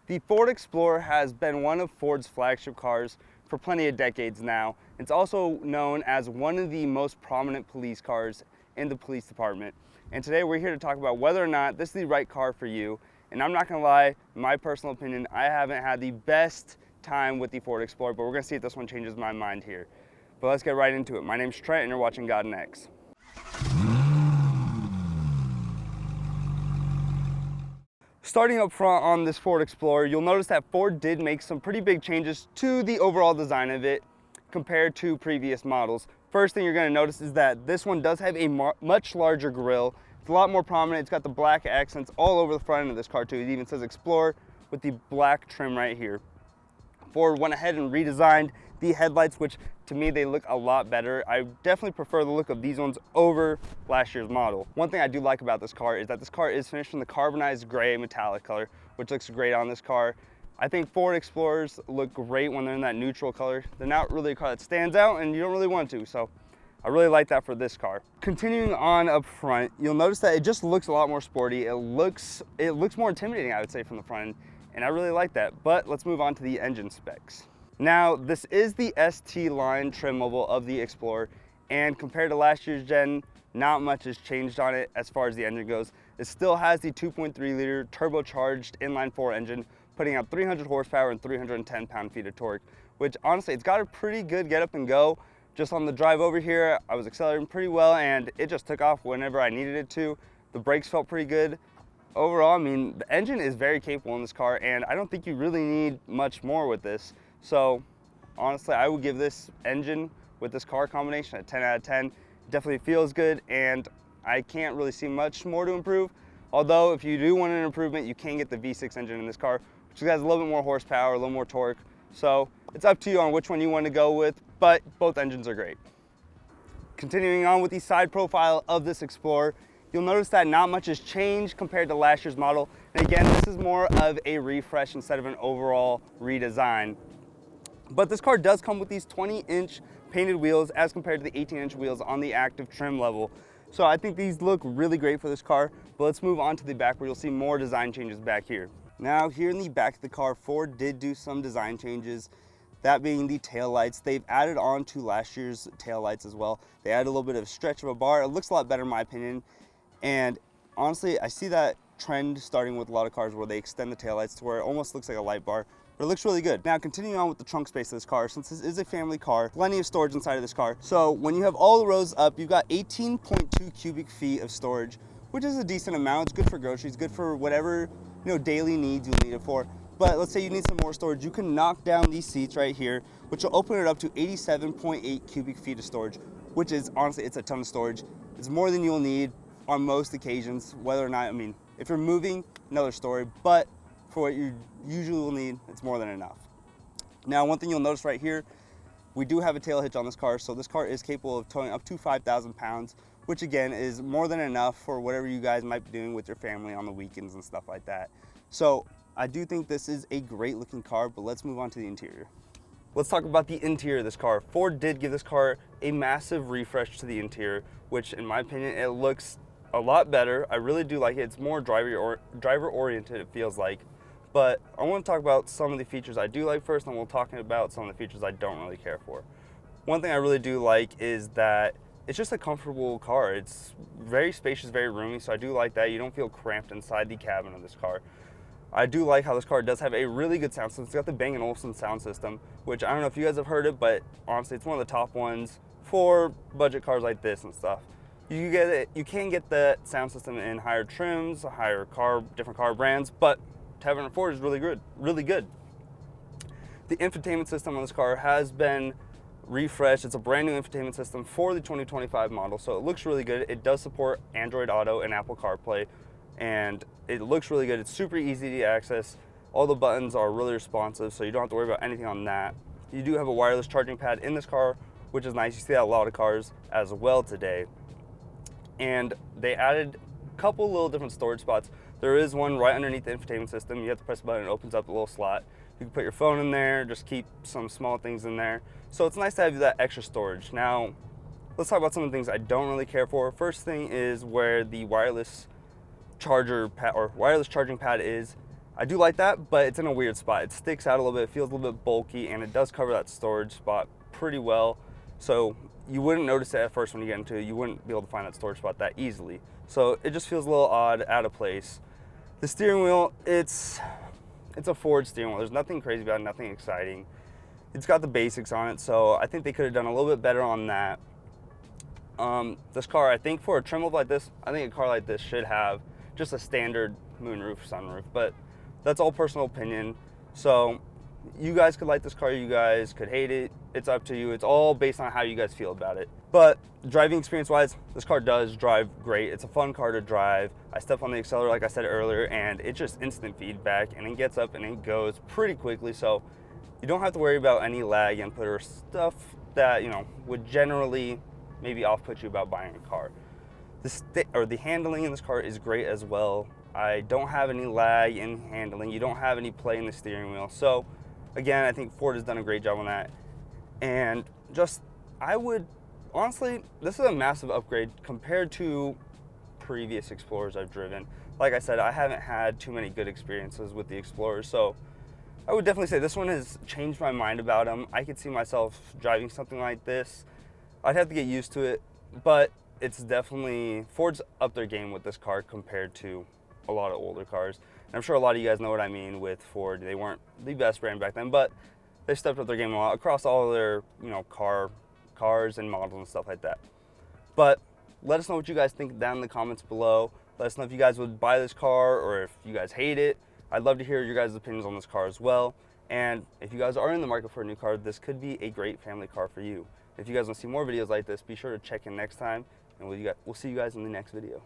The Ford Explorer has been one of Ford's flagship cars for plenty of decades now. It's also known as one of the most prominent police cars in the police department. And today we're here to talk about whether or not this is the right car for you. And I'm not gonna lie, in my personal opinion, I haven't had the best time with the Ford Explorer, but we're gonna see if this one changes my mind here. But let's get right into it. My name's Trent and you're watching God and X. Starting up front on this Ford Explorer, you'll notice that Ford did make some pretty big changes to the overall design of it compared to previous models. First thing you're going to notice is that this one does have a much larger grille. It's a lot more prominent. It's got the black accents all over the front end of this car too. It even says Explorer with the black trim right here. Ford went ahead and redesigned the headlights, which to me they look a lot better. I definitely prefer the look of these ones over last year's model. One thing I do like about this car is that this car is finished in the carbonized gray metallic color, which looks great on this car. I think Ford Explorers look great when they're in that neutral color. They're not really a car that stands out and you don't really want to, so I really like that for this car. Continuing on up front, you'll notice that it just looks a lot more sporty. It looks more intimidating, I would say, from the front end. And I really like that, but let's move on to the engine specs. Now, this is the ST line trim level of the Explorer, and compared to last year's gen, not much has changed on it as far as the engine goes. It still has the 2.3 liter turbocharged inline-4 engine, putting out 300 horsepower and 310 pound-feet of torque, which honestly, it's got a pretty good get up and go. Just on the drive over here, I was accelerating pretty well, and it just took off whenever I needed it to. The brakes felt pretty good. Overall, I mean, the engine is very capable in this car, and I don't think you really need much more with this. So honestly, I would give this engine with this car combination a 10 out of 10. It definitely feels good, and I can't really see much more to improve. Although if you do want an improvement, you can get the V6 engine in this car, which has a little bit more horsepower, a little more torque. So it's up to you on which one you want to go with, but both engines are great. Continuing on with the side profile of this Explorer, you'll notice that not much has changed compared to last year's model. And again, this is more of a refresh instead of an overall redesign. But this car does come with these 20-inch painted wheels as compared to the 18-inch wheels on the active trim level. So I think these look really great for this car, but let's move on to the back where you'll see more design changes back here. Now here in the back of the car, Ford did do some design changes, that being the taillights. They've added on to last year's taillights as well. They added a little bit of stretch of a bar. It looks a lot better in my opinion. And honestly, I see that trend starting with a lot of cars where they extend the taillights to where it almost looks like a light bar, but it looks really good. Now, continuing on with the trunk space of this car, since this is a family car, plenty of storage inside of this car. So when you have all the rows up, you've got 18.2 cubic feet of storage, which is a decent amount. It's good for groceries, good for whatever, daily needs you'll need it for. But let's say you need some more storage, you can knock down these seats right here, which will open it up to 87.8 cubic feet of storage, which is honestly, it's a ton of storage. It's more than you'll need on most occasions, whether or not, if you're moving, another story, but for what you usually will need, it's more than enough. Now, one thing you'll notice right here, we do have a tail hitch on this car, so this car is capable of towing up to 5,000 pounds, which again is more than enough for whatever you guys might be doing with your family on the weekends and stuff like that. So I do think this is a great looking car, but let's move on to the interior. Let's talk about the interior of this car. Ford did give this car a massive refresh to the interior, which in my opinion, it looks a lot better. I really do like it. It's more driver oriented, it feels like. But I want to talk about some of the features I do like first, and we'll talk about some of the features I don't really care for. One thing I really do like is that it's just a comfortable car. It's very spacious, very roomy, so I do like that. You don't feel cramped inside the cabin of this car. I do like how this car does have a really good sound system. It's got the Bang & Olufsen sound system, which I don't know if you guys have heard it, but honestly, it's one of the top ones for budget cars like this and stuff. You can get the sound system in higher trims, different car brands, but to have it in Ford is really good. The infotainment system on this car has been refreshed. It's a brand new infotainment system for the 2025 model, so it looks really good. It does support Android Auto and Apple CarPlay, and it looks really good. It's super easy to access. All the buttons are really responsive, so you don't have to worry about anything on that. You do have a wireless charging pad in this car, which is nice. You see that a lot of cars as well today. And they added a couple little different storage spots. There is one right underneath the infotainment system. You have to press a button, it opens up a little slot. You can put your phone in there, just keep some small things in there. So it's nice to have that extra storage. Now, let's talk about some of the things I don't really care for. First thing is where the wireless charging pad is. I do like that, but it's in a weird spot. It sticks out a little bit, feels a little bit bulky, and it does cover that storage spot pretty well. So you wouldn't notice it at first when you get into it. You wouldn't be able to find that storage spot that easily. So it just feels a little odd, out of place. The steering wheel, it's a Ford steering wheel. There's nothing crazy about it, nothing exciting. It's got the basics on it, so I think they could have done a little bit better on that. This car, I think for a trim level like this, I think a car like this should have just a standard moonroof, sunroof, but that's all personal opinion. So you guys could like this car, you guys could hate it. It's up to you. It's all based on how you guys feel about it. But driving experience wise, this car does drive great. It's a fun car to drive. I step on the accelerator like I said earlier, and it's just instant feedback, and it gets up and it goes pretty quickly. So you don't have to worry about any lag input or stuff that, you know, would generally maybe off-put you about buying a car. The handling in this car is great as well. I don't have any lag in handling. You don't have any play in the steering wheel. So again, I think Ford has done a great job on that. And just, I would, honestly, this is a massive upgrade compared to previous Explorers I've driven. Like I said, I haven't had too many good experiences with the Explorers, so I would definitely say this one has changed my mind about them. I could see myself driving something like this. I'd have to get used to it, but it's definitely, Ford's up their game with this car compared to a lot of older cars. And I'm sure a lot of you guys know what I mean with Ford. They weren't the best brand back then, but they stepped up their game a lot across all of their, you know, cars and models and stuff like that. But let us know what you guys think down in the comments below. Let us know if you guys would buy this car or if you guys hate it. I'd love to hear your guys' opinions on this car as well. And if you guys are in the market for a new car, this could be a great family car for you. If you guys want to see more videos like this, be sure to check in next time, and we'll see you guys in the next video.